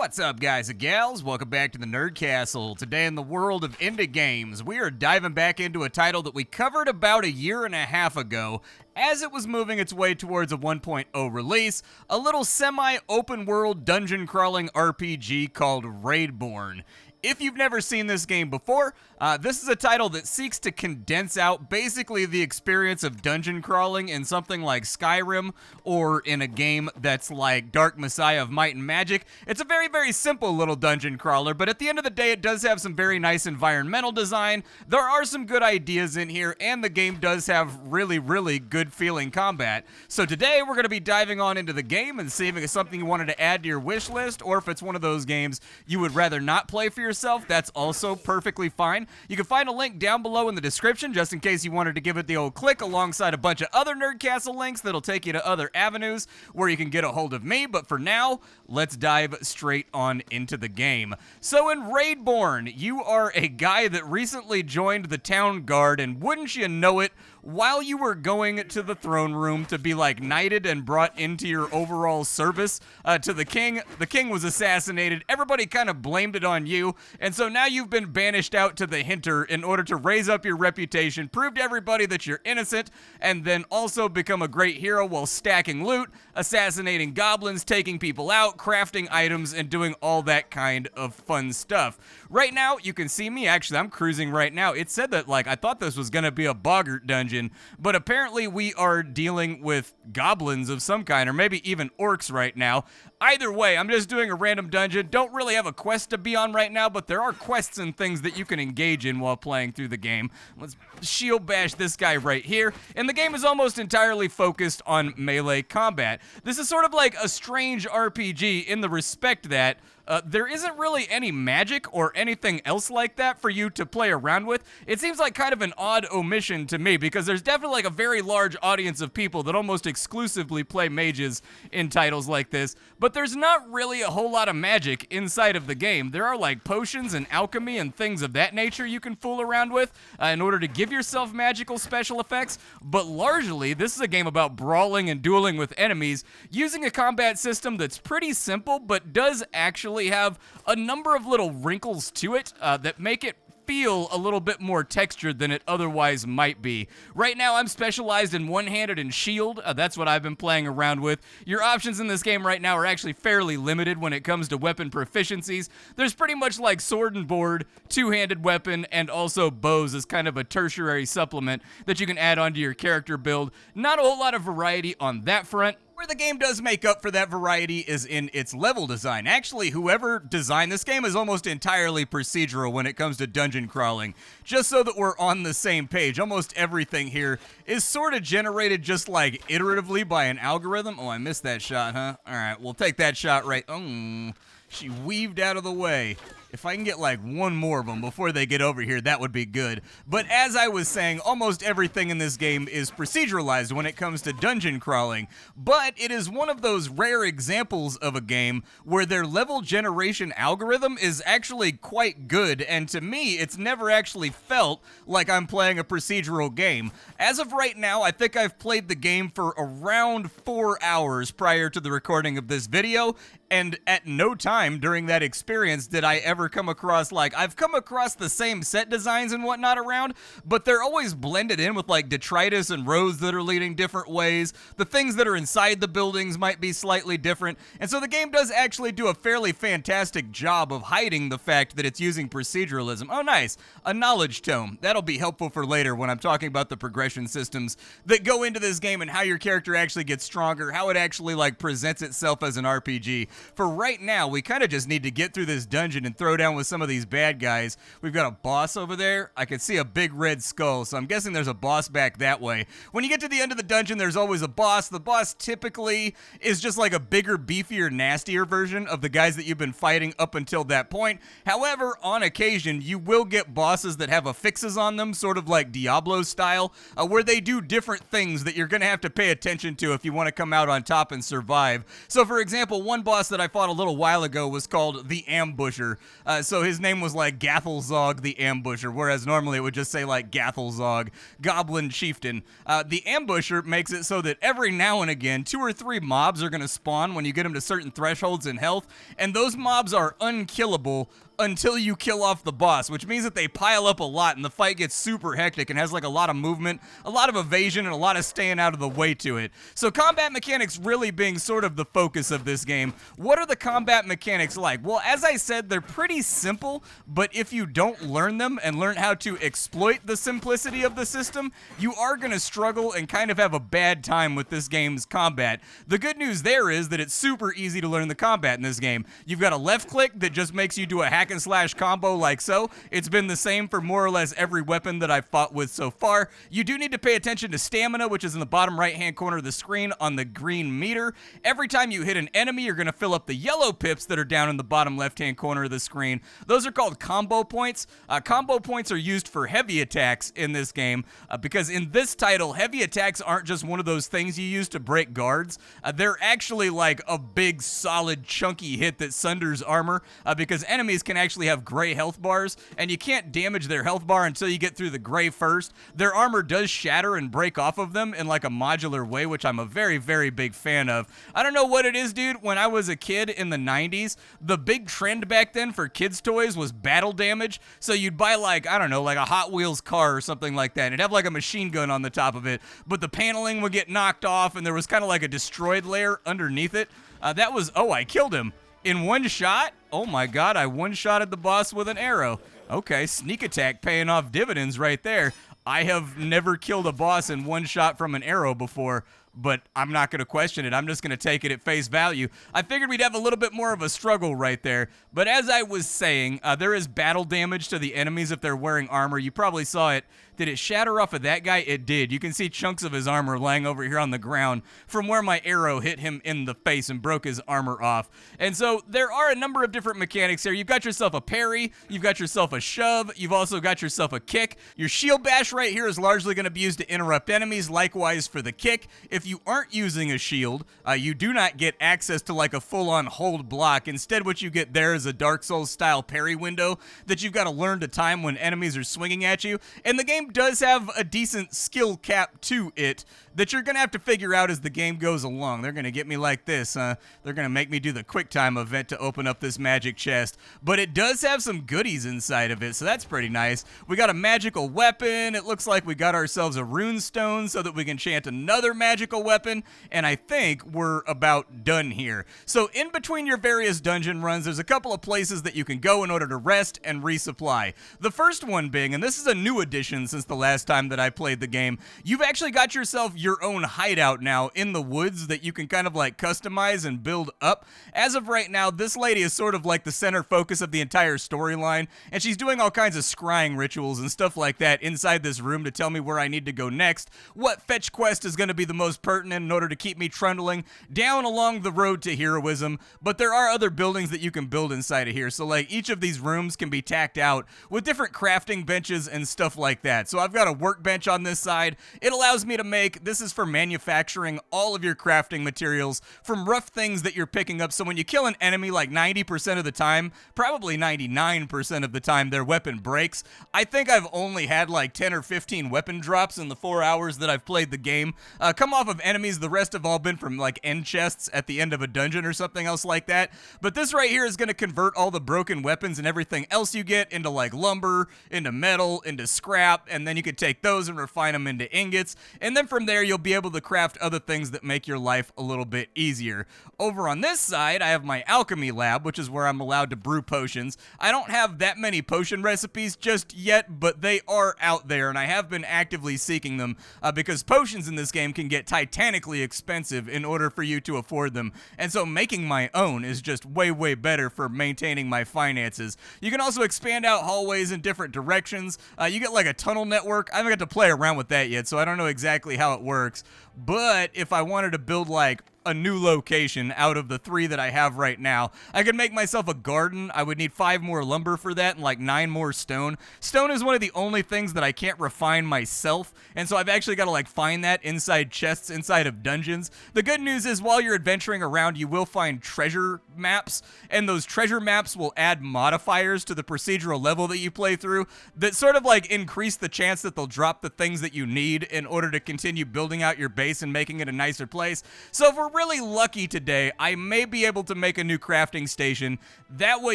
What's up, guys and gals? Welcome back to the Nerd Castle. Today in the world of indie games, we are diving back into a title that we covered about a year and a half ago as it was moving its way towards a 1.0 release, a little semi-open world dungeon crawling RPG called Raidborn. If you've never seen this game before, this is a title that seeks to condense out basically the experience of dungeon crawling in something like Skyrim or in a game that's like Dark Messiah of Might and Magic. It's a very, very simple little dungeon crawler, but at the end of the day, it does have some very nice environmental design. There are some good ideas in here, and the game does have really, really good feeling combat. So today, we're going to be diving on into the game and seeing if it's something you wanted to add to your wish list, or if it's one of those games you would rather not play for yourself. That's also perfectly fine. You can find a link down below in the description just in case you wanted to give it the old click alongside a bunch of other Nerd Castle links that'll take you to other avenues where you can get a hold of me. But for now, let's dive straight on into the game. So in Raidborn, you are a guy that recently joined the town guard, and wouldn't you know it, while you were going to the throne room to be like knighted and brought into your overall service to the king was assassinated. Everybody kind of blamed it on you, and so now you've been banished out to the Hinter in order to raise up your reputation, prove to everybody that you're innocent, and then also become a great hero while stacking loot, assassinating goblins, taking people out, crafting items, and doing all that kind of fun stuff. Right now, you can see me. Actually, I'm cruising right now. It said that, like, I thought this was going to be a boggart dungeon, but apparently we are dealing with goblins of some kind, or maybe even orcs right now. Either way, I'm just doing a random dungeon. Don't really have a quest to be on right now, but there are quests and things that you can engage in while playing through the game. Let's shield bash this guy right here. And the game is almost entirely focused on melee combat. This is sort of like a strange RPG in the respect that there isn't really any magic or anything else like that for you to play around with. It seems like kind of an odd omission to me, because there's definitely like a very large audience of people that almost exclusively play mages in titles like this, but there's not really a whole lot of magic inside of the game. There are like potions and alchemy and things of that nature you can fool around with in order to give yourself magical special effects, but largely this is a game about brawling and dueling with enemies using a combat system that's pretty simple but does actually have a number of little wrinkles to it that make it feel a little bit more textured than it otherwise might be. Right now, I'm specialized in one-handed and shield. That's what I've been playing around with. Your options in this game right now are actually fairly limited when it comes to weapon proficiencies. There's pretty much like sword and board, two-handed weapon, and also bows as kind of a tertiary supplement that you can add onto your character build. Not a whole lot of variety on that front. Where the game does make up for that variety is in its level design. Actually, whoever designed this game is almost entirely procedural when it comes to dungeon crawling. Just so that we're on the same page, almost everything here is sort of generated just like iteratively by an algorithm. Oh, I missed that shot, huh? All right, we'll take that shot right. Oh, she weaved out of the way. If I can get like one more of them before they get over here, that would be good. But as I was saying, almost everything in this game is proceduralized when it comes to dungeon crawling. But it is one of those rare examples of a game where their level generation algorithm is actually quite good, and to me, it's never actually felt like I'm playing a procedural game. As of right now, I think I've played the game for around 4 hours prior to the recording of this video, and at no time during that experience did I ever come across, like, I've come across the same set designs and whatnot around, but they're always blended in with like detritus and roads that are leading different ways. The things that are inside the buildings might be slightly different, and so the game does actually do a fairly fantastic job of hiding the fact that it's using proceduralism. Oh, nice, a knowledge tome. That'll be helpful for later when I'm talking about the progression systems that go into this game and how your character actually gets stronger, how it actually like presents itself as an RPG. For right now, we kind of just need to get through this dungeon and throw down with some of these bad guys. We've got a boss over there. I can see a big red skull, so I'm guessing there's a boss back that way. When you get to the end of the dungeon, there's always a boss. The boss typically is just like a bigger, beefier, nastier version of the guys that you've been fighting up until that point. However, on occasion, you will get bosses that have affixes on them, sort of like Diablo style, where they do different things that you're going to have to pay attention to if you want to come out on top and survive. So, for example, one boss that I fought a little while ago was called the Ambusher. So his name was like Gathelzog the Ambusher, whereas normally it would just say like Gathelzog, Goblin Chieftain. The Ambusher makes it so that every now and again, 2 or 3 mobs are going to spawn when you get them to certain thresholds in health, and those mobs are unkillable until you kill off the boss, which means that they pile up a lot and the fight gets super hectic and has like a lot of movement, a lot of evasion, and a lot of staying out of the way to it. So combat mechanics really being sort of the focus of this game. What are the combat mechanics like? Well, as I said, they're pretty simple, but if you don't learn them and learn how to exploit the simplicity of the system, you are going to struggle and kind of have a bad time with this game's combat. The good news there is that it's super easy to learn the combat in this game. You've got a left click that just makes you do a hack and slash combo like so. It's been the same for more or less every weapon that I've fought with so far. You do need to pay attention to stamina, which is in the bottom right hand corner of the screen on the green meter. Every time you hit an enemy, you're going to fill up the yellow pips that are down in the bottom left hand corner of the screen. Those are called combo points. Combo points are used for heavy attacks in this game because in this title, heavy attacks aren't just one of those things you use to break guards. They're actually like a big solid chunky hit that sunders armor because enemies can actually have gray health bars, and you can't damage their health bar until you get through the gray first. Their armor does shatter and break off of them in like a modular way, which I'm a very, very big fan of. I don't know what it is, dude. When I was a kid in the 90s, the big trend back then for kids' toys was battle damage. So you'd buy like, I don't know, like a Hot Wheels car or something like that, and it'd have like a machine gun on the top of it, but the paneling would get knocked off, and there was kind of like a destroyed layer underneath it. That was, oh, I killed him. In one shot? Oh my god, I one-shotted the boss with an arrow. Okay, sneak attack paying off dividends right there. I have never killed a boss in one shot from an arrow before, but I'm not going to question it. I'm just going to take it at face value. I figured we'd have a little bit more of a struggle right there, but as I was saying, there is battle damage to the enemies if they're wearing armor. You probably saw it. Did it shatter off of that guy? It did. You can see chunks of his armor laying over here on the ground from where my arrow hit him in the face and broke his armor off. And so there are a number of different mechanics here. You've got yourself a parry, you've got yourself a shove, you've also got yourself a kick. Your shield bash right here is largely going to be used to interrupt enemies, likewise for the kick. If you aren't using a shield, you do not get access to like a full-on hold block. Instead, what you get there is a Dark Souls style parry window that you've got to learn to time when enemies are swinging at you. And the game does have a decent skill cap to it that you're going to have to figure out as the game goes along. They're going to get me like this. They're going to make me do the quick time event to open up this magic chest. But it does have some goodies inside of it, so that's pretty nice. We got a magical weapon. It looks like we got ourselves a rune stone so that we can chant another magical weapon. And I think we're about done here. So in between your various dungeon runs, there's a couple of places that you can go in order to rest and resupply. The first one being, and this is a new addition since the last time that I played the game, you've actually got yourself your own hideout now in the woods that you can kind of like customize and build up. As of right now, this lady is sort of like the center focus of the entire storyline, and she's doing all kinds of scrying rituals and stuff like that inside this room to tell me where I need to go next, what fetch quest is going to be the most pertinent in order to keep me trundling down along the road to heroism. But there are other buildings that you can build inside of here, so like each of these rooms can be tacked out with different crafting benches and stuff like that. So I've got a workbench on this side. It allows me to make, this is for manufacturing all of your crafting materials from rough things that you're picking up. So when you kill an enemy, like 90% of the time, probably 99% of the time, their weapon breaks. I think I've only had like 10 or 15 weapon drops in the 4 hours that I've played the game. Come off of enemies, the rest have all been from like end chests at the end of a dungeon or something else like that. But this right here is going to convert all the broken weapons and everything else you get into like lumber, into metal, into scrap, and then you can take those and refine them into ingots. And then from there, you'll be able to craft other things that make your life a little bit easier. Over on this side, I have my alchemy lab, which is where I'm allowed to brew potions. I don't have that many potion recipes just yet, but they are out there, and I have been actively seeking them because potions in this game can get titanically expensive in order for you to afford them. And so making my own is just way, way better for maintaining my finances. You can also expand out hallways in different directions. You get like a tunnel network. I haven't got to play around with that yet, so I don't know exactly how it works. But if I wanted to build like a new location out of the 3 that I have right now. I could make myself a garden. I would need 5 more lumber for that and like 9 more stone. Stone is one of the only things that I can't refine myself, and so I've actually got to like find that inside chests, inside of dungeons. The good news is while you're adventuring around, you will find treasure maps, and those treasure maps will add modifiers to the procedural level that you play through that sort of like increase the chance that they'll drop the things that you need in order to continue building out your base and making it a nicer place. So if we're really lucky today, I may be able to make a new crafting station. That way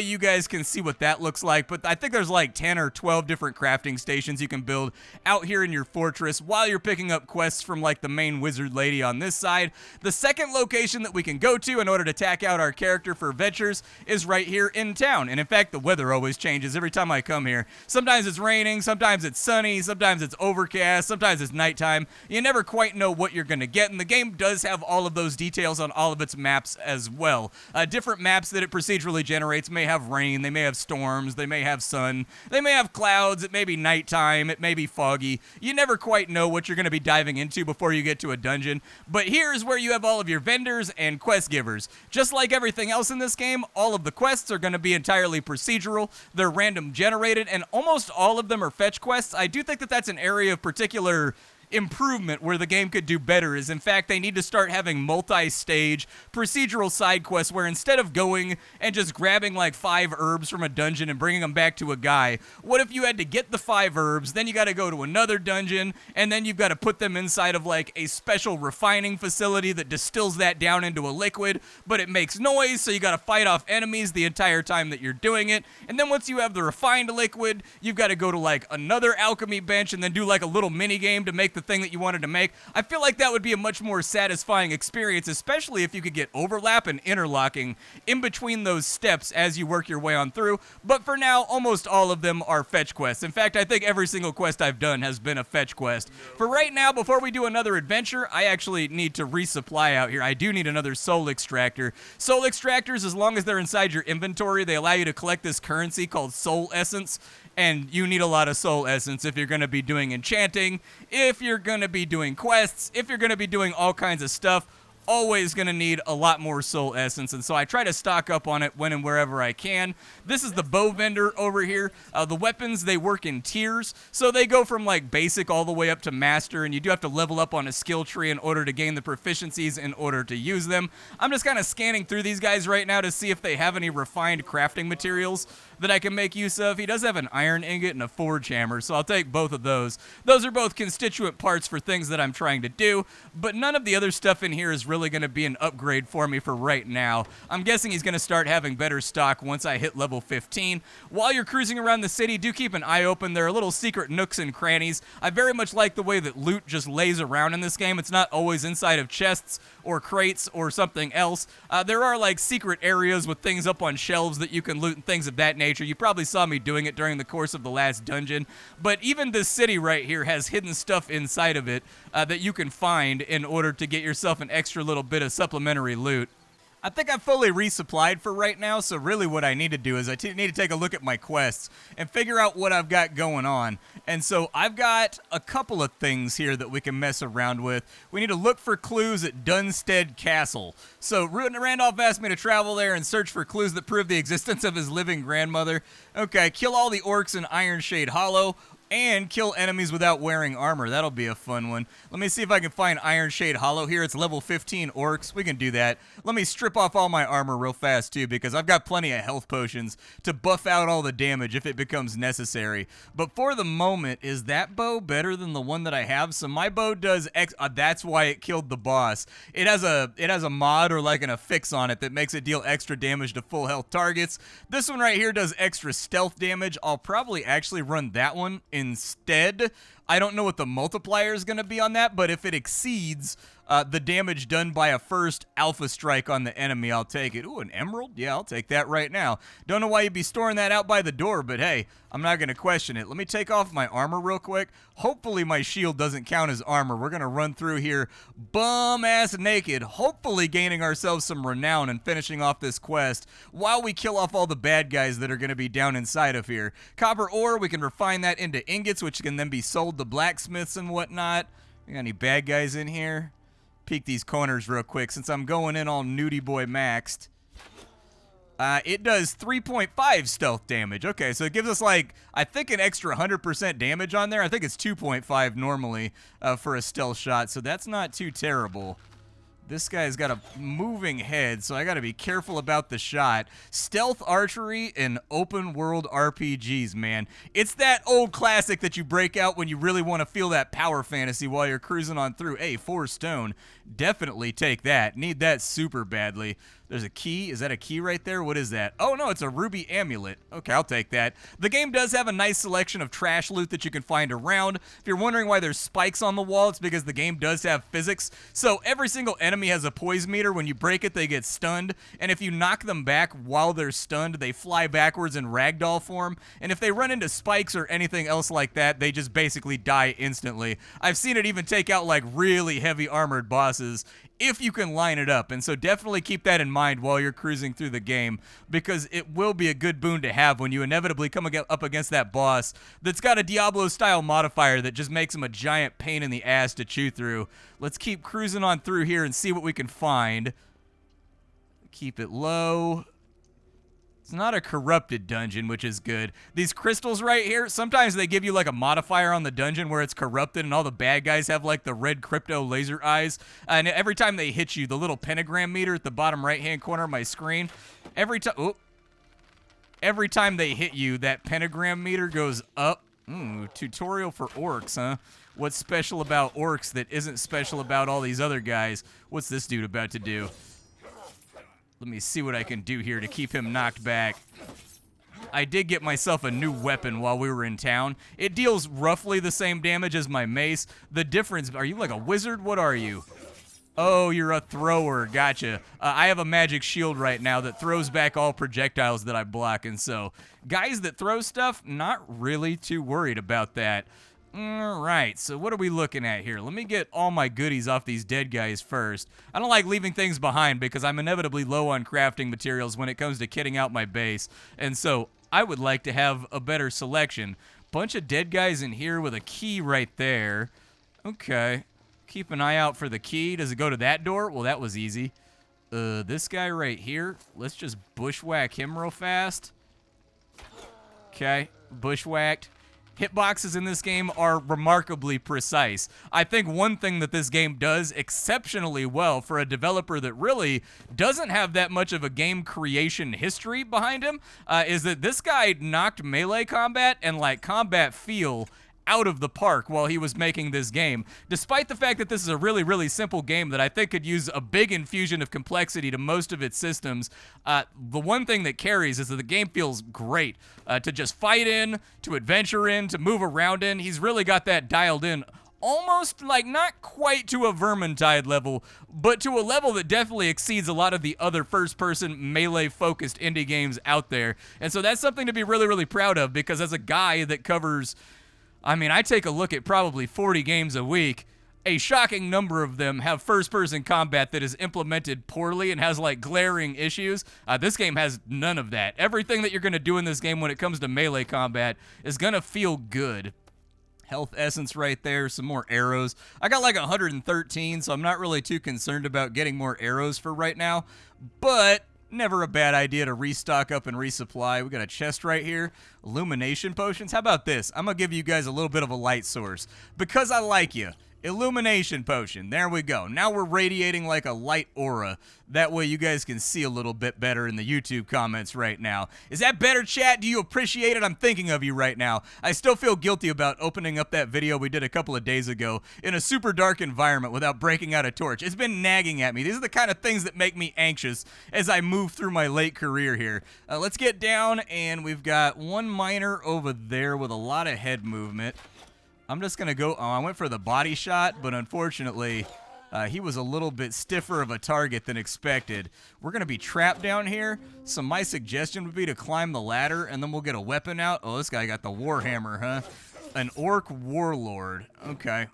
you guys can see what that looks like, but I think there's like 10 or 12 different crafting stations you can build out here in your fortress while you're picking up quests from like the main wizard lady on this side. The second location that we can go to in order to tack out our character for adventures is right here in town, and in fact the weather always changes every time I come here. Sometimes it's raining, sometimes it's sunny, sometimes it's overcast, sometimes it's nighttime. You never quite know what you're gonna get, and the game does have all of those details on all of its maps as well. Different maps that it procedurally generates may have rain, they may have storms, they may have sun, they may have clouds, it may be nighttime, it may be foggy. You never quite know what you're going to be diving into before you get to a dungeon, but here's where you have all of your vendors and quest givers. Just like everything else in this game, all of the quests are going to be entirely procedural, they're random generated, and almost all of them are fetch quests. I do think that that's an area of particular improvement where the game could do better. Is in fact they need to start having multi-stage procedural side quests where instead of going and just grabbing like 5 herbs from a dungeon and bringing them back to a guy, what if you had to get the 5 herbs, then you got to go to another dungeon, and then you've got to put them inside of like a special refining facility that distills that down into a liquid, but it makes noise, so you got to fight off enemies the entire time that you're doing it, and then once you have the refined liquid, you've got to go to like another alchemy bench and then do like a little mini game to make the thing that you wanted to make. I feel like that would be a much more satisfying experience, especially if you could get overlap and interlocking in between those steps as you work your way on through. But for now, almost all of them are fetch quests. In fact, I think every single quest I've done has been a fetch quest. For right now, before we do another adventure, I actually need to resupply out here. I do need another soul extractor. Soul extractors, as long as they're inside your inventory, they allow you to collect this currency called soul essence. And you need a lot of soul essence if you're going to be doing enchanting, if you're going to be doing quests, if you're going to be doing all kinds of stuff. Always going to need a lot more soul essence, and so I try to stock up on it when and wherever I can. This is the bow vendor over here. The weapons, they work in tiers, so they go from like basic all the way up to master, and you do have to level up on a skill tree in order to gain the proficiencies in order to use them. I'm just kind of scanning through these guys right now to see if they have any refined crafting materials that I can make use of. He does have an iron ingot and a forge hammer, so I'll take both of those. Those are both constituent parts for things that I'm trying to do, but none of the other stuff in here is really going to be an upgrade for me for right now. I'm guessing he's going to start having better stock once I hit level 15. While you're cruising around the city, do keep an eye open. There are little secret nooks and crannies. I very much like the way that loot just lays around in this game. It's not always inside of chests or crates or something else. There are like secret areas with things up on shelves that you can loot and things of that nature. You probably saw me doing it during the course of the last dungeon, but even this city right here has hidden stuff inside of it that you can find in order to get yourself an extra little bit of supplementary loot. I think I'm fully resupplied for right now, so really what I need to do is I need to take a look at my quests and figure out what I've got going on. And so I've got a couple of things here that we can mess around with. We need to look for clues at Dunstead Castle. So Randolph asked me to travel there and search for clues that prove the existence of his living grandmother. Okay, kill all the orcs in Ironshade Hollow. And kill enemies without wearing armor. That'll be a fun one. Let me see if I can find Ironshade Hollow here. It's level 15 orcs. We can do that. Let me strip off all my armor real fast, too, because I've got plenty of health potions to buff out all the damage if it becomes necessary. But for the moment, is that bow better than the one that I have? So my bow does that's why it killed the boss. It has a mod or like an affix on it that makes it deal extra damage to full health targets. This one right here does extra stealth damage. I'll probably actually run that one instead. I don't know what the multiplier is going to be on that, but if it exceeds the damage done by a first alpha strike on the enemy, I'll take it. Ooh, an emerald? Yeah, I'll take that right now. Don't know why you'd be storing that out by the door, but hey, I'm not going to question it. Let me take off my armor real quick. Hopefully my shield doesn't count as armor. We're going to run through here bum-ass naked, hopefully gaining ourselves some renown and finishing off this quest while we kill off all the bad guys that are going to be down inside of here. Copper ore, we can refine that into ingots, which can then be sold to blacksmiths and whatnot. We got any bad guys in here? peek these corners real quick since I'm going in all nudie boy maxed. It does 3.5 stealth damage. Okay, so it gives us, like, I think an extra 100% damage on there. I think it's 2.5 normally for a stealth shot, so that's not too terrible. This guy's got a moving head, so I got to be careful about the shot. Stealth archery and open world RPGs, man. It's that old classic that you break out when you really want to feel that power fantasy while you're cruising on through. Hey, 4 stone. Definitely take that. Need that super badly. There's a key. Is that a key right there? What is that? Oh, no, it's a ruby amulet. Okay, I'll take that. The game does have a nice selection of trash loot that you can find around. If you're wondering why there's spikes on the wall, it's because the game does have physics. So every single enemy has a poise meter. When you break it, they get stunned. And if you knock them back while they're stunned, they fly backwards in ragdoll form. And if they run into spikes or anything else like that, they just basically die instantly. I've seen it even take out like really heavy armored bosses if you can line it up. And so definitely keep that in mind while you're cruising through the game, because it will be a good boon to have when you inevitably come up against that boss that's got a Diablo-style modifier that just makes him a giant pain in the ass to chew through. Let's keep cruising on through here and see what we can find. Keep it low. It's not a corrupted dungeon, which is good. These crystals right here, sometimes they give you like a modifier on the dungeon where it's corrupted and all the bad guys have like the red crypto laser eyes. And every time they hit you, the little pentagram meter at the bottom right-hand corner of my screen, every time they hit you, that pentagram meter goes up. Tutorial for orcs, huh? What's special about orcs that isn't special about all these other guys? What's this dude about to do? Let me see what I can do here to keep him knocked back. I did get myself a new weapon while we were in town. It deals roughly the same damage as my mace. The difference, are you like a wizard? What are you? Oh, you're a thrower. Gotcha. I have a magic shield right now that throws back all projectiles that I block, and so guys that throw stuff, not really too worried about that. All right, so what are we looking at here? Let me get all my goodies off these dead guys first. I don't like leaving things behind because I'm inevitably low on crafting materials when it comes to kitting out my base, and so I would like to have a better selection. Bunch of dead guys in here with a key right there. Okay, keep an eye out for the key. Does it go to that door? Well, that was easy. This guy right here, let's just bushwhack him real fast. Okay, bushwhacked. Hitboxes in this game are remarkably precise. I think one thing that this game does exceptionally well for a developer that really doesn't have that much of a game creation history behind him is that this guy knocked melee combat and like combat feel out of the park while he was making this game, despite the fact that this is a really, really simple game that I think could use a big infusion of complexity to most of its systems. The one thing that carries is that the game feels great to just fight in, to adventure in, to move around in. He's really got that dialed in, almost like not quite to a Vermintide level, but to a level that definitely exceeds a lot of the other first-person melee-focused indie games out there. And so that's something to be really, really proud of, because as a guy that covers, I mean, I take a look at probably 40 games a week. A shocking number of them have first-person combat that is implemented poorly and has, like, glaring issues. This game has none of that. Everything that you're going to do in this game when it comes to melee combat is going to feel good. Health essence right there, some more arrows. I got like 113, so I'm not really too concerned about getting more arrows for right now. But never a bad idea to restock up and resupply. We got a chest right here. Illumination potions. How about this? I'm going to give you guys a little bit of a light source because I like you. Illumination potion. There we go. Now we're radiating like a light aura. That way you guys can see a little bit better in the YouTube comments right now. Is that better, chat? Do you appreciate it? I'm thinking of you right now. I still feel guilty about opening up that video we did a couple of days ago in a super dark environment without breaking out a torch. It's been nagging at me. These are the kind of things that make me anxious as I move through my late career here. Let's get down, and we've got one miner over there with a lot of head movement. I'm just going to go, I went for the body shot, but unfortunately, he was a little bit stiffer of a target than expected. We're going to be trapped down here, so my suggestion would be to climb the ladder, and then we'll get a weapon out. Oh, this guy got the warhammer, huh? An orc warlord. Okay.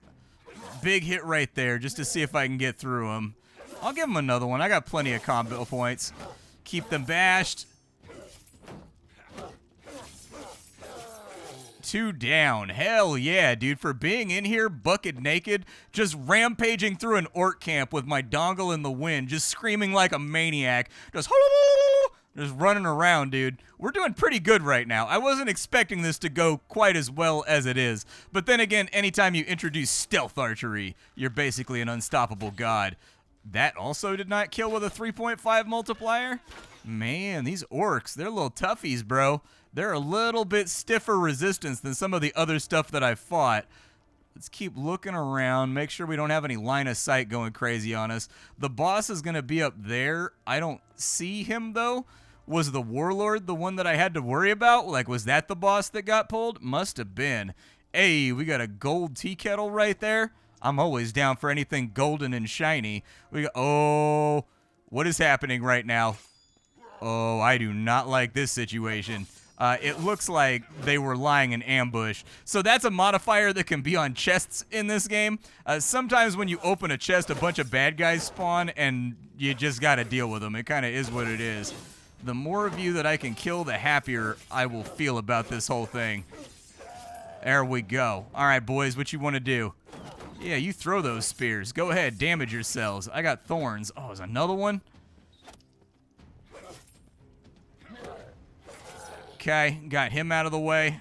Big hit right there, just to see if I can get through him. I'll give him another one. I got plenty of combo points. Keep them bashed. 2 down. Hell yeah, dude. For being in here bucket naked, just rampaging through an orc camp with my dongle in the wind, just screaming like a maniac. Just running around, dude. We're doing pretty good right now. I wasn't expecting this to go quite as well as it is. But then again, anytime you introduce stealth archery, you're basically an unstoppable god. That also did not kill with a 3.5 multiplier? Man, these orcs, they're little toughies, bro. They're a little bit stiffer resistance than some of the other stuff that I've fought. Let's keep looking around, make sure we don't have any line of sight going crazy on us. The boss is going to be up there. I don't see him, though. Was the warlord the one that I had to worry about? Like, was that the boss that got pulled? Must have been. Hey, we got a gold tea kettle right there. I'm always down for anything golden and shiny. We got, oh, what is happening right now? Oh, I do not like this situation. It looks like they were lying in ambush. So that's a modifier that can be on chests in this game. Sometimes when you open a chest, a bunch of bad guys spawn, and you just got to deal with them. It kind of is what it is. The more of you that I can kill, the happier I will feel about this whole thing. There we go. All right, boys, what you want to do? Yeah, you throw those spears. Go ahead, damage yourselves. I got thorns. Oh, there's another one? Okay, got him out of the way.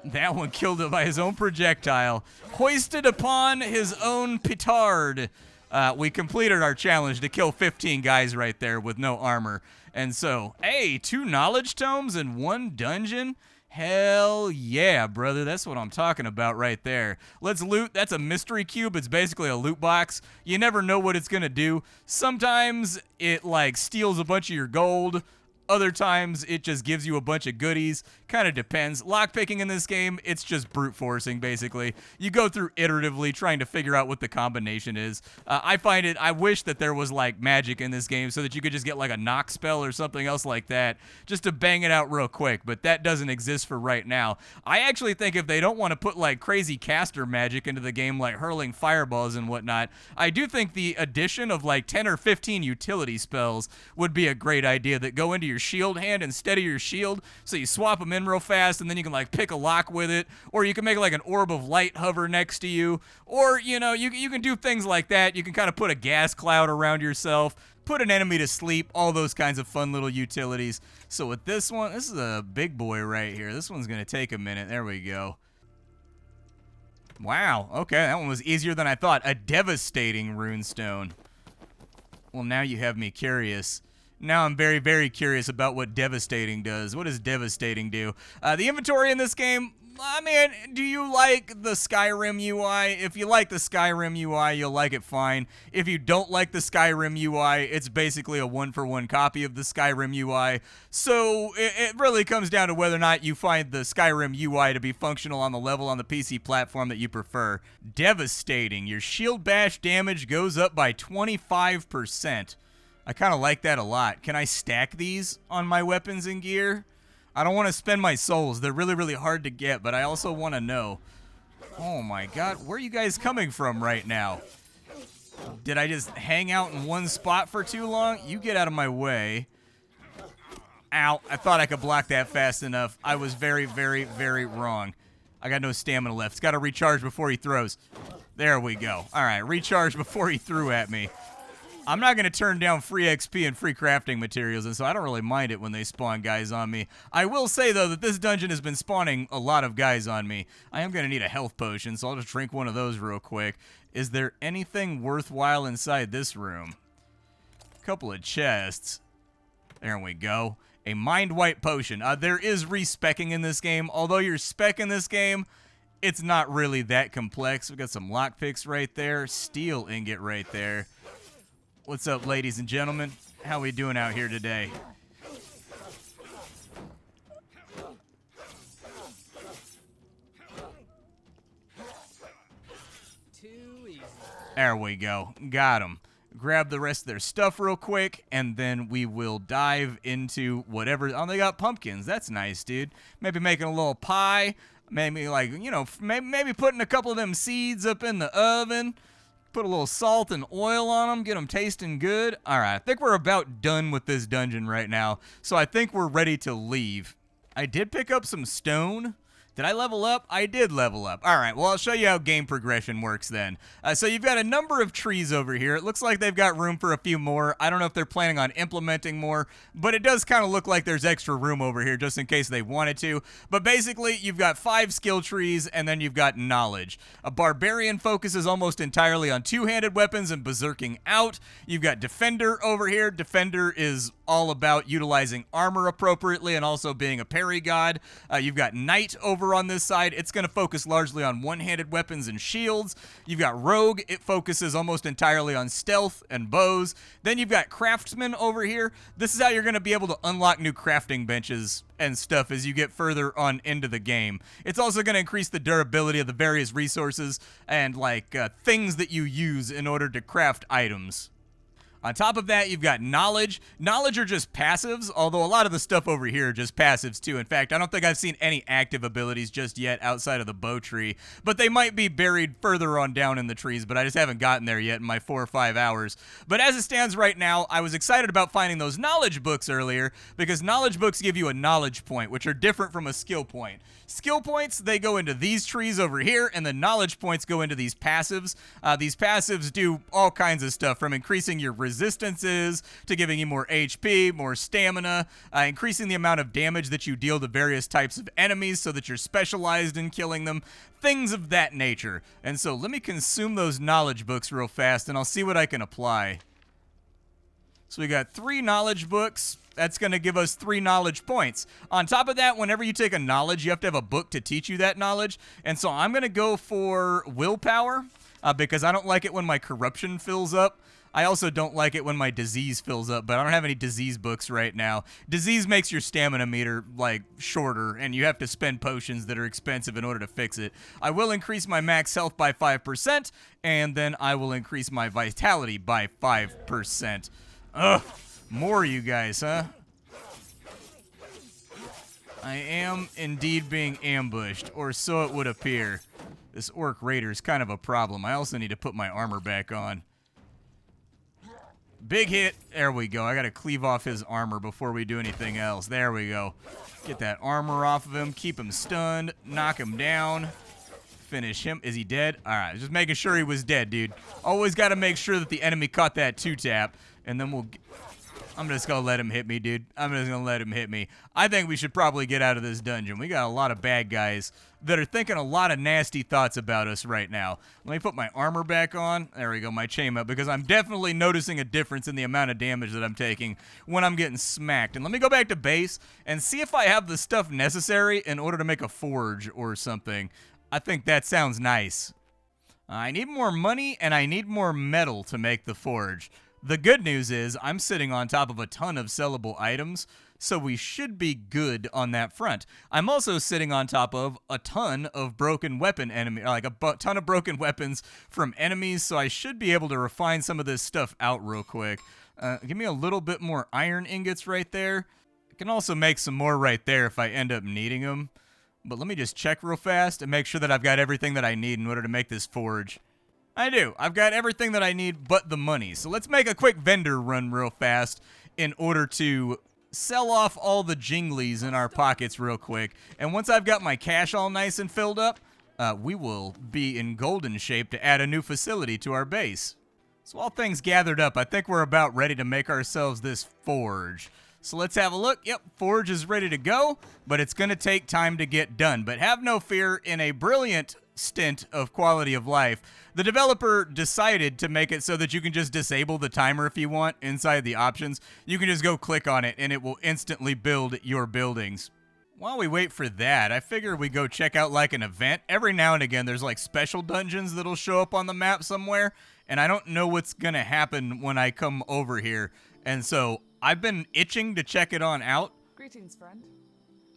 That one killed him by his own projectile. Hoisted upon his own petard. We completed our challenge to kill 15 guys right there with no armor. And so, hey, 2 knowledge tomes in 1 dungeon? Hell yeah, brother. That's what I'm talking about right there. Let's loot. That's a mystery cube. It's basically a loot box. You never know what it's going to do. Sometimes it, like, steals a bunch of your gold. Other times, it just gives you a bunch of goodies. Kind of depends. Lockpicking in this game, it's just brute forcing, basically. You go through iteratively trying to figure out what the combination is. I wish that there was, like, magic in this game so that you could just get, like, a knock spell or something else like that just to bang it out real quick, but that doesn't exist for right now. I actually think if they don't want to put, like, crazy caster magic into the game, like hurling fireballs and whatnot, I do think the addition of, like, 10 or 15 utility spells would be a great idea that go into your shield hand instead of your shield, so you swap them in real fast and then you can like pick a lock with it, or you can make like an orb of light hover next to you, or you know, you can do things like that. You can kind of put a gas cloud around yourself, put an enemy to sleep, all those kinds of fun little utilities. So with this one, this is a big boy right here. This one's gonna take a minute. There we go. Wow, okay, that one was easier than I thought. A devastating runestone. Well, now you have me curious. Now I'm very, very curious about what Devastating does. What does Devastating do? The inventory in this game, I mean, do you like the Skyrim UI? If you like the Skyrim UI, you'll like it fine. If you don't like the Skyrim UI, it's basically a one-for-one copy of the Skyrim UI. So it really comes down to whether or not you find the Skyrim UI to be functional on the level on the PC platform that you prefer. Devastating. Your shield bash damage goes up by 25%. I kind of like that a lot. Can I stack these on my weapons and gear? I don't want to spend my souls. They're really, really hard to get, but I also want to know. Oh my god, where are you guys coming from right now? Did I just hang out in one spot for too long? You get out of my way. Ow, I thought I could block that fast enough. I was very, very, very wrong. I got no stamina left. It's got to recharge before he throws. There we go. All right, recharge before he threw at me. I'm not going to turn down free XP and free crafting materials, and so I don't really mind it when they spawn guys on me. I will say, though, that this dungeon has been spawning a lot of guys on me. I am going to need a health potion, so I'll just drink one of those real quick. Is there anything worthwhile inside this room? A couple of chests. There we go. A mind wipe potion. There is respecking in this game. Although you're spec in this game, it's not really that complex. We got some lockpicks right there. Steel ingot right there. What's up, ladies and gentlemen? How we doing out here today? There we go. Got them. Grab the rest of their stuff real quick, and then we will dive into whatever. Oh, they got pumpkins. That's nice, dude. Maybe making a little pie. Maybe, like, you know, maybe putting a couple of them seeds up in the oven. Put a little salt and oil on them, get them tasting good. All right, I think we're about done with this dungeon right now, so I think we're ready to leave. I did pick up some stone. Did I level up? I did level up. All right, well, I'll show you how game progression works then. So you've got a number of trees over here. It looks like they've got room for a few more. I don't know if they're planning on implementing more, but it does kind of look like there's extra room over here just in case they wanted to. But basically, you've got 5 skill trees, and then you've got knowledge. A barbarian focuses almost entirely on two-handed weapons and berserking out. You've got defender over here. Defender is all about utilizing armor appropriately and also being a parry god. You've got knight over on this side. It's going to focus largely on one-handed weapons and shields. You've got rogue. It focuses almost entirely on stealth and bows. Then you've got craftsman over here. This is how you're going to be able to unlock new crafting benches and stuff as you get further on into the game. It's also going to increase the durability of the various resources and things that you use in order to craft items. On top of that, you've got knowledge. Knowledge are just passives, although a lot of the stuff over here are just passives too. In fact, I don't think I've seen any active abilities just yet outside of the bow tree, but they might be buried further on down in the trees, but I just haven't gotten there yet in my 4 or 5 hours. But as it stands right now, I was excited about finding those knowledge books earlier because knowledge books give you a knowledge point, which are different from a skill point. Skill points, they go into these trees over here, and the knowledge points go into these passives. These passives do all kinds of stuff, from increasing your resistances to giving you more HP, more stamina, increasing the amount of damage that you deal to various types of enemies so that you're specialized in killing them, things of that nature. And so let me consume those knowledge books real fast, and I'll see what I can apply. So we got 3 knowledge books. That's going to give us 3 knowledge points. On top of that, whenever you take a knowledge, you have to have a book to teach you that knowledge. And so I'm going to go for willpower because I don't like it when my corruption fills up. I also don't like it when my disease fills up, but I don't have any disease books right now. Disease makes your stamina meter, shorter, and you have to spend potions that are expensive in order to fix it. I will increase my max health by 5%, and then I will increase my vitality by 5%. Ugh, more you guys, huh? I am indeed being ambushed, or so it would appear. This orc raider is kind of a problem. I also need to put my armor back on. Big hit. There we go. I gotta cleave off his armor before we do anything else. There we go. Get that armor off of him. Keep him stunned. Knock him down. Finish him. Is he dead? Alright, just making sure he was dead, dude. Always gotta make sure that the enemy caught that 2-tap. And then I'm just gonna let him hit me, dude. I'm just gonna let him hit me. I think we should probably get out of this dungeon. We got a lot of bad guys that are thinking a lot of nasty thoughts about us right now. Let me put my armor back on. There we go, my chainmail, because I'm definitely noticing a difference in the amount of damage that I'm taking when I'm getting smacked. And let me go back to base and see if I have the stuff necessary in order to make a forge or something. I think that sounds nice. I need more money and I need more metal to make the forge. The good news is I'm sitting on top of a ton of sellable items, so we should be good on that front. I'm also sitting on top of a ton of broken weapon ton of broken weapons from enemies, so I should be able to refine some of this stuff out real quick. Give me a little bit more iron ingots right there. I can also make some more right there if I end up needing them. But let me just check real fast and make sure that I've got everything that I need in order to make this forge. I do. I've got everything that I need but the money. So let's make a quick vendor run real fast in order to sell off all the jinglies in our pockets real quick. And once I've got my cash all nice and filled up, we will be in golden shape to add a new facility to our base. So all things gathered up, I think we're about ready to make ourselves this forge. So let's have a look. Yep, forge is ready to go, but it's going to take time to get done. But have no fear, in a brilliant stint of quality of life, the developer decided to make it so that you can just disable the timer if you want inside the options. You can just go click on it and it will instantly build your buildings. While we wait for that, I figure we go check out an event. Every now and again there's special dungeons that'll show up on the map somewhere, and I don't know what's gonna happen when I come over here. And so I've been itching to check it on out. Greetings, friend.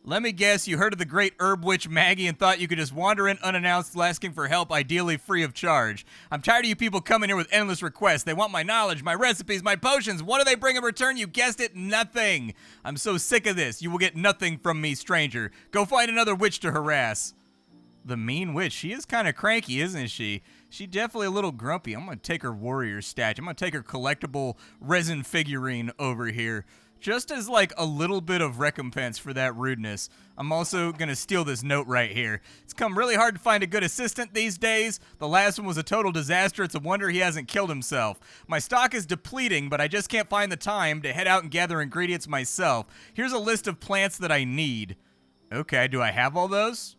Let me guess, you heard of the great herb witch Maggie and thought you could just wander in unannounced asking for help, ideally free of charge. I'm tired of you people coming here with endless requests. They want my knowledge, my recipes, my potions. What do they bring in return? You guessed it, nothing. I'm so sick of this. You will get nothing from me, stranger. Go find another witch to harass. The mean witch. She is kind of cranky, isn't she? She's definitely a little grumpy. I'm going to take her warrior statue. I'm going to take her collectible resin figurine over here. just as like a little bit of recompense for that rudeness. I'm also gonna steal this note right here. It's come really hard to find a good assistant these days. The last one was a total disaster. It's a wonder he hasn't killed himself. My stock is depleting, but I just can't find the time to head out and gather ingredients myself. Here's a list of plants that I need. Okay, do I have all those?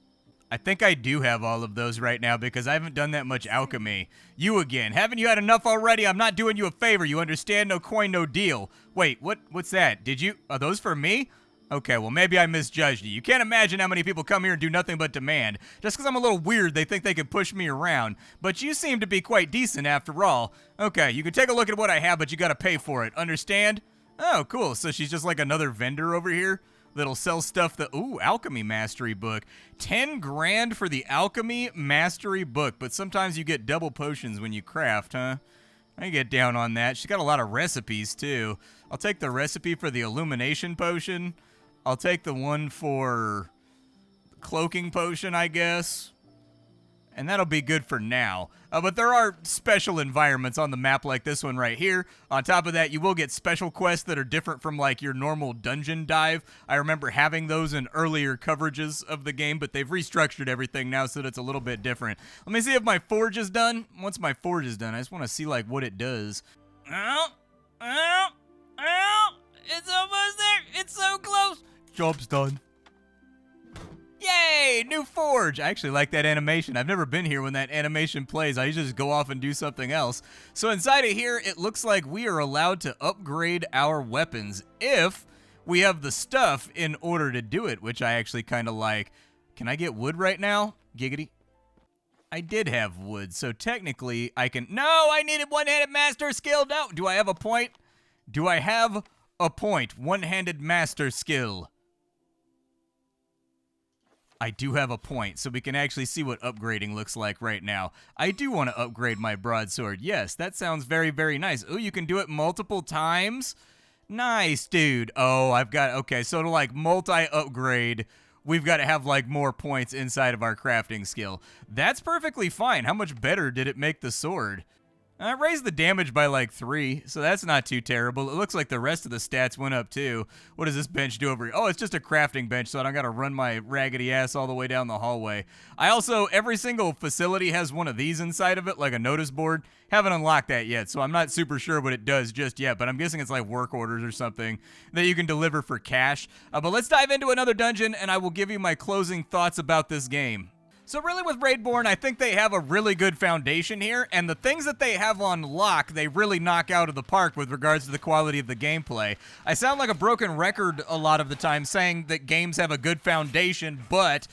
I think I do have all of those right now because I haven't done that much alchemy. You again. Haven't you had enough already? I'm not doing you a favor. You understand? No coin, no deal. Wait, what's that? Are those for me? Okay, well, maybe I misjudged you. You can't imagine how many people come here and do nothing but demand. Just because I'm a little weird, they think they can push me around. But you seem to be quite decent after all. Okay, you can take a look at what I have, but you gotta pay for it. Understand? Oh, cool. So she's just like another vendor over here that'll sell stuff that... Ooh, Alchemy Mastery Book. 10 grand for the Alchemy Mastery Book, but sometimes you get double potions when you craft, huh? I get down on that. She's got a lot of recipes, too. I'll take the recipe for the Illumination Potion. I'll take the one for Cloaking Potion, I guess. And that'll be good for now. But there are special environments on the map like this one right here. On top of that, you will get special quests that are different from like your normal dungeon dive. I remember having those in earlier coverages of the game, but they've restructured everything now so that it's a little bit different. Let me see if my forge is done. Once my forge is done, I just want to see like what it does. It's almost there. It's so close. Job's done. Yay! New forge! I actually like that animation. I've never been here when that animation plays. I usually just go off and do something else. So inside of here, it looks like we are allowed to upgrade our weapons if we have the stuff in order to do it, which I actually kind of like. Can I get wood right now? Giggity. I did have wood, so technically I can... No, I needed one-handed master skill. No, do I have a point? Do I have a point? One-handed master skill. I do have a point, so we can actually see what upgrading looks like right now. I do want to upgrade my broadsword. Yes, that sounds very, very nice. Oh, you can do it multiple times? Nice, dude. Oh, okay, so to like multi-upgrade, we've got to have like more points inside of our crafting skill. That's perfectly fine. How much better did it make the sword? I raised the damage by like 3, so that's not too terrible. It looks like the rest of the stats went up too. What does this bench do over here? Oh, it's just a crafting bench, so I don't got to run my raggedy ass all the way down the hallway. I also, every single facility has one of these inside of it, like a notice board. Haven't unlocked that yet, so I'm not super sure what it does just yet, but I'm guessing it's like work orders or something that you can deliver for cash. But let's dive into another dungeon, and I will give you my closing thoughts about this game. So really with Raidborn, I think they have a really good foundation here, and the things that they have on lock, they really knock out of the park with regards to the quality of the gameplay. I sound like a broken record a lot of the time saying that games have a good foundation, but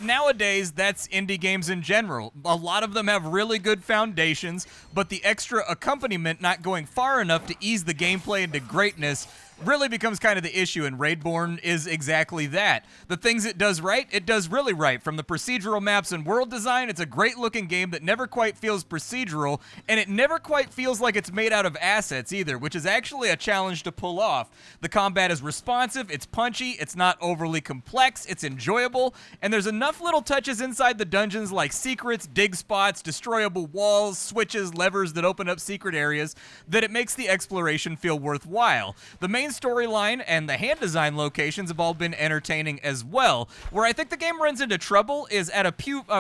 nowadays, that's indie games in general. A lot of them have really good foundations, but the extra accompaniment not going far enough to ease the gameplay into greatness really becomes kind of the issue, and Raidborn is exactly that. The things it does right, it does really right. From the procedural maps and world design, it's a great-looking game that never quite feels procedural, and it never quite feels like it's made out of assets either, which is actually a challenge to pull off. The combat is responsive, it's punchy, it's not overly complex, it's enjoyable, and there's enough little touches inside the dungeons like secrets, dig spots, destroyable walls, switches, levers that open up secret areas that it makes the exploration feel worthwhile. The main storyline and the hand design locations have all been entertaining as well. Where I think the game runs into trouble is at a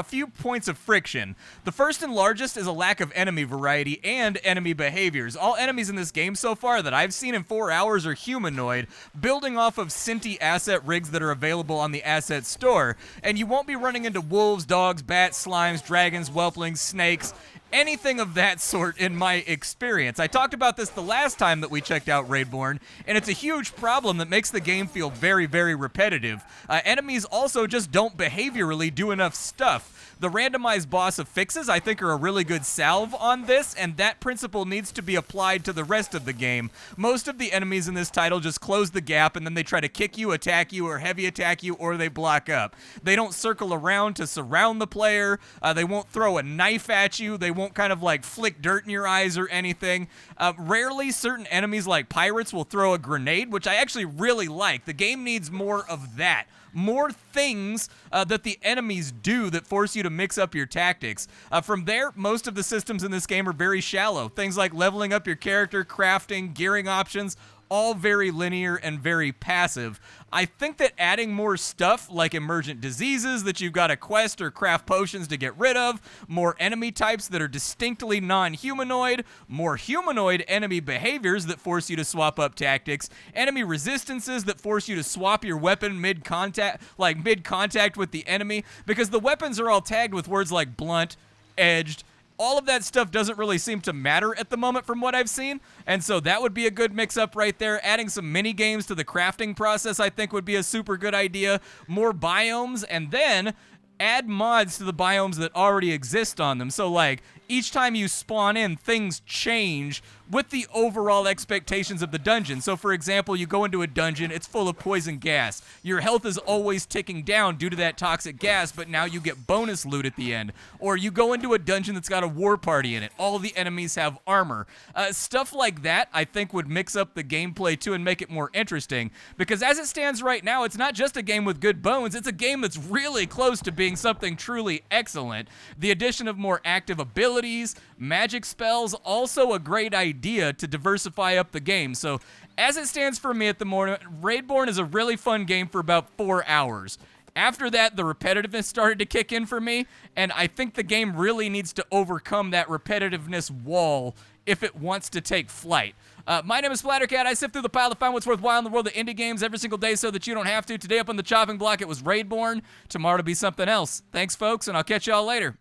few points of friction. The first and largest is a lack of enemy variety and enemy behaviors. All enemies in this game so far that I've seen in 4 hours are humanoid, building off of Cinti asset rigs that are available on the asset store. And you won't be running into wolves, dogs, bats, slimes, dragons, whelplings, snakes, anything of that sort in my experience. I talked about this the last time that we checked out Raidborn, and it's a huge problem that makes the game feel very, very repetitive. Enemies also just don't behaviorally do enough stuff. The randomized boss affixes, I think, are a really good salve on this, and that principle needs to be applied to the rest of the game. Most of the enemies in this title just close the gap, and then they try to kick you, attack you, or heavy attack you, or they block up. They don't circle around to surround the player. They won't throw a knife at you. They won't kind of like flick dirt in your eyes or anything. Rarely, certain enemies like pirates will throw a grenade, which I actually really like. The game needs more of that. More things that the enemies do that force you to mix up your tactics. From there, most of the systems in this game are very shallow. Things like leveling up your character, crafting, gearing options, all very linear and very passive. I think that adding more stuff like emergent diseases that you've got to quest or craft potions to get rid of, more enemy types that are distinctly non-humanoid, more humanoid enemy behaviors that force you to swap up tactics, enemy resistances that force you to swap your weapon mid-contact with the enemy, because the weapons are all tagged with words like blunt, edged. All of that stuff doesn't really seem to matter at the moment from what I've seen, and so that would be a good mix-up right there. Adding some mini-games to the crafting process I think would be a super good idea. More biomes, and then add mods to the biomes that already exist on them. So, like, each time you spawn in, things change with the overall expectations of the dungeon. So, for example, you go into a dungeon, it's full of poison gas. Your health is always ticking down due to that toxic gas, but now you get bonus loot at the end. Or you go into a dungeon that's got a war party in it. All the enemies have armor. Stuff like that, I think, would mix up the gameplay, too, and make it more interesting. Because as it stands right now, it's not just a game with good bones, it's a game that's really close to being something truly excellent. The addition of more active abilities, magic spells, also a great idea to diversify up the game. So as it stands for me at the moment, Raidborn is a really fun game for about 4 hours. After that, the repetitiveness started to kick in for me, and I think the game really needs to overcome that repetitiveness wall if it wants to take flight. My name is Splattercat. I sift through the pile to find what's worthwhile in the world of indie games every single day so that you don't have to. Today up on the chopping block, it was Raidborn. Tomorrow to be something else. Thanks, folks, and I'll catch y'all later.